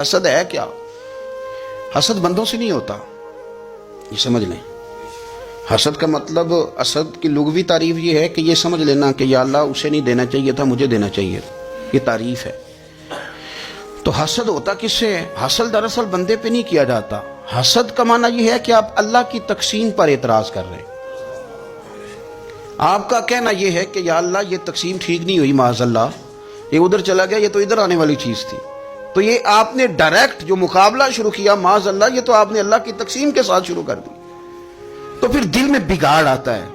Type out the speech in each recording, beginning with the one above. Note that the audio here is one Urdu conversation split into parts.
حسد ہے کیا؟ حسد بندوں سے نہیں ہوتا، یہ سمجھ لیں۔ حسد کا مطلب، حسد کی لغوی تعریف یہ ہے کہ یہ سمجھ لینا کہ یا اللہ اسے نہیں دینا چاہیے تھا، مجھے دینا چاہیے، یہ تعریف ہے۔ تو حسد ہوتا کس سے ہے؟ حسد دراصل بندے پہ نہیں کیا جاتا۔ حسد کا معنی یہ ہے کہ آپ اللہ کی تقسیم پر اعتراض کر رہے ہیں۔ آپ کا کہنا یہ ہے کہ یا اللہ یہ تقسیم ٹھیک نہیں ہوئی، معاذ اللہ یہ ادھر چلا گیا، یہ تو ادھر آنے والی چیز تھی۔ تو یہ آپ نے ڈائریکٹ جو مقابلہ شروع کیا، معاذ اللہ یہ تو آپ نے اللہ کی تقسیم کے ساتھ شروع کر دی۔ تو پھر دل میں بگاڑ آتا ہے،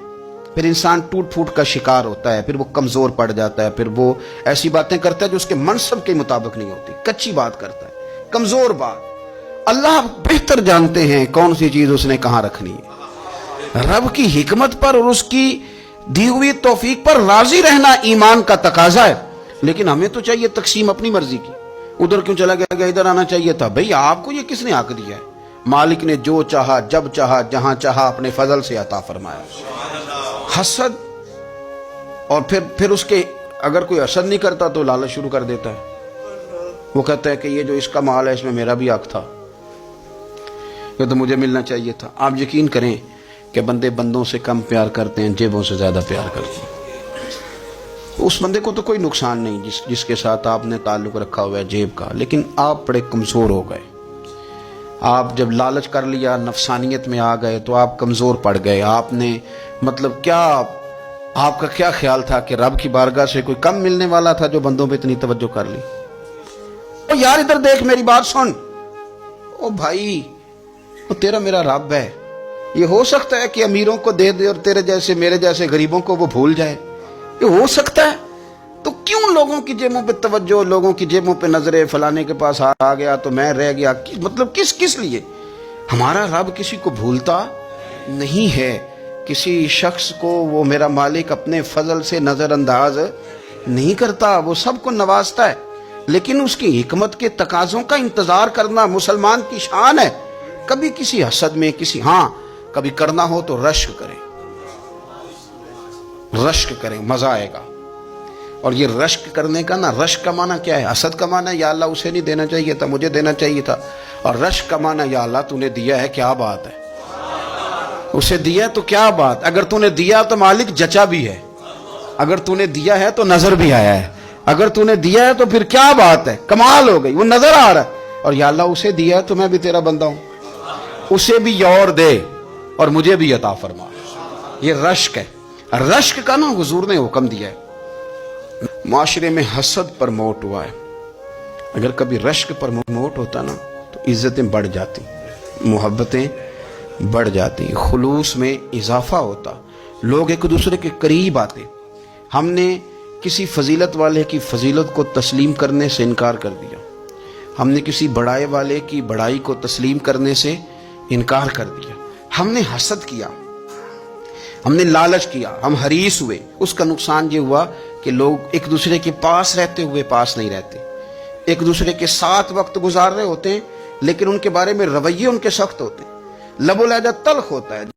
پھر انسان ٹوٹ پھوٹ کا شکار ہوتا ہے، پھر وہ کمزور پڑ جاتا ہے، پھر وہ ایسی باتیں کرتا ہے جو اس کے منصب کے مطابق نہیں ہوتی، کچی بات کرتا ہے، کمزور بات۔ اللہ بہتر جانتے ہیں کون سی چیز اس نے کہاں رکھنی ہے۔ رب کی حکمت پر اور اس کی دی ہوئی توفیق پر راضی رہنا ایمان کا تقاضا ہے، لیکن ہمیں تو چاہیے تقسیم اپنی مرضی کی۔ ادھر کیوں چلا گیا، ادھر آنا چاہیے تھا۔ بھئی آپ کو یہ کس نے حق دیا ہے؟ مالک نے جو چاہا، جب چاہا، جہاں چاہا اپنے فضل سے عطا فرمایا۔ حسد، اور پھر اس کے اگر کوئی حسد نہیں کرتا تو لالچ شروع کر دیتا ہے۔ وہ کہتا ہے کہ یہ جو اس کا مال ہے اس میں میرا بھی حق تھا، یہ تو مجھے ملنا چاہیے تھا۔ آپ یقین کریں کہ بندے بندوں سے کم پیار کرتے ہیں، جیبوں سے زیادہ پیار کرتے ہیں۔ اس بندے کو تو کوئی نقصان نہیں جس کے ساتھ آپ نے تعلق رکھا ہوا ہے جیب کا، لیکن آپ بڑے کمزور ہو گئے۔ آپ جب لالچ کر لیا، نفسانیت میں آ گئے تو آپ کمزور پڑ گئے۔ آپ نے مطلب کیا، آپ کا کیا خیال تھا کہ رب کی بارگاہ سے کوئی کم ملنے والا تھا جو بندوں پہ اتنی توجہ کر لی؟ او یار ادھر دیکھ، میری بات سن۔ او بھائی، وہ تیرا میرا رب ہے۔ یہ ہو سکتا ہے کہ امیروں کو دے دے اور تیرے جیسے میرے جیسے غریبوں کو وہ بھول جائے، یہ ہو سکتا ہے۔ تو کیوں لوگوں کی جیبوں پہ توجہ، لوگوں کی جیبوں پہ نظریں، فلانے کے پاس آ گیا تو میں رہ گیا، مطلب کس لیے؟ ہمارا رب کسی کو بھولتا نہیں ہے، کسی شخص کو وہ میرا مالک اپنے فضل سے نظر انداز نہیں کرتا، وہ سب کو نوازتا ہے، لیکن اس کی حکمت کے تقاضوں کا انتظار کرنا مسلمان کی شان ہے۔ کبھی کسی حسد میں کبھی کرنا ہو تو رشک کریں، مزہ آئے گا۔ اور یہ رشک کرنے کا نا، رشک کا معنی کیا ہے؟ حسد کا معنی یا اللہ اسے نہیں دینا چاہیے تھا، مجھے دینا چاہیے تھا۔ اور رشک کا معنی یا اللہ تو نے دیا ہے، کیا بات ہے، اسے دیا تو کیا بات، اگر تو نے دیا تو مالک جچا بھی ہے، اگر تو نے دیا ہے تو نظر بھی آیا ہے، اگر تو نے دیا ہے تو پھر کیا بات ہے، کمال ہو گئی، وہ نظر آ رہا ہے۔ اور یا اللہ اسے دیا ہے تو میں بھی تیرا بندہ ہوں، اسے بھی اور دے اور مجھے بھی عطا فرما۔ یہ رشک ہے۔ رشک کا نا حضور نے حکم دیا ہے۔ معاشرے میں حسد پر موٹ ہوا ہے، اگر کبھی رشک پر موٹ ہوتا نا تو عزتیں بڑھ جاتی، محبتیں بڑھ جاتی، خلوص میں اضافہ ہوتا، لوگ ایک دوسرے کے قریب آتے۔ ہم نے کسی فضیلت والے کی فضیلت کو تسلیم کرنے سے انکار کر دیا، ہم نے کسی بڑائی والے کی بڑائی کو تسلیم کرنے سے انکار کر دیا۔ ہم نے حسد کیا، ہم نے لالچ کیا، ہم حریص ہوئے۔ اس کا نقصان یہ ہوا کہ لوگ ایک دوسرے کے پاس رہتے ہوئے پاس نہیں رہتے، ایک دوسرے کے ساتھ وقت گزار رہے ہوتے ہیں لیکن ان کے بارے میں رویے ان کے سخت ہوتے ہیں، لب و لہجہ تلخ ہوتا ہے۔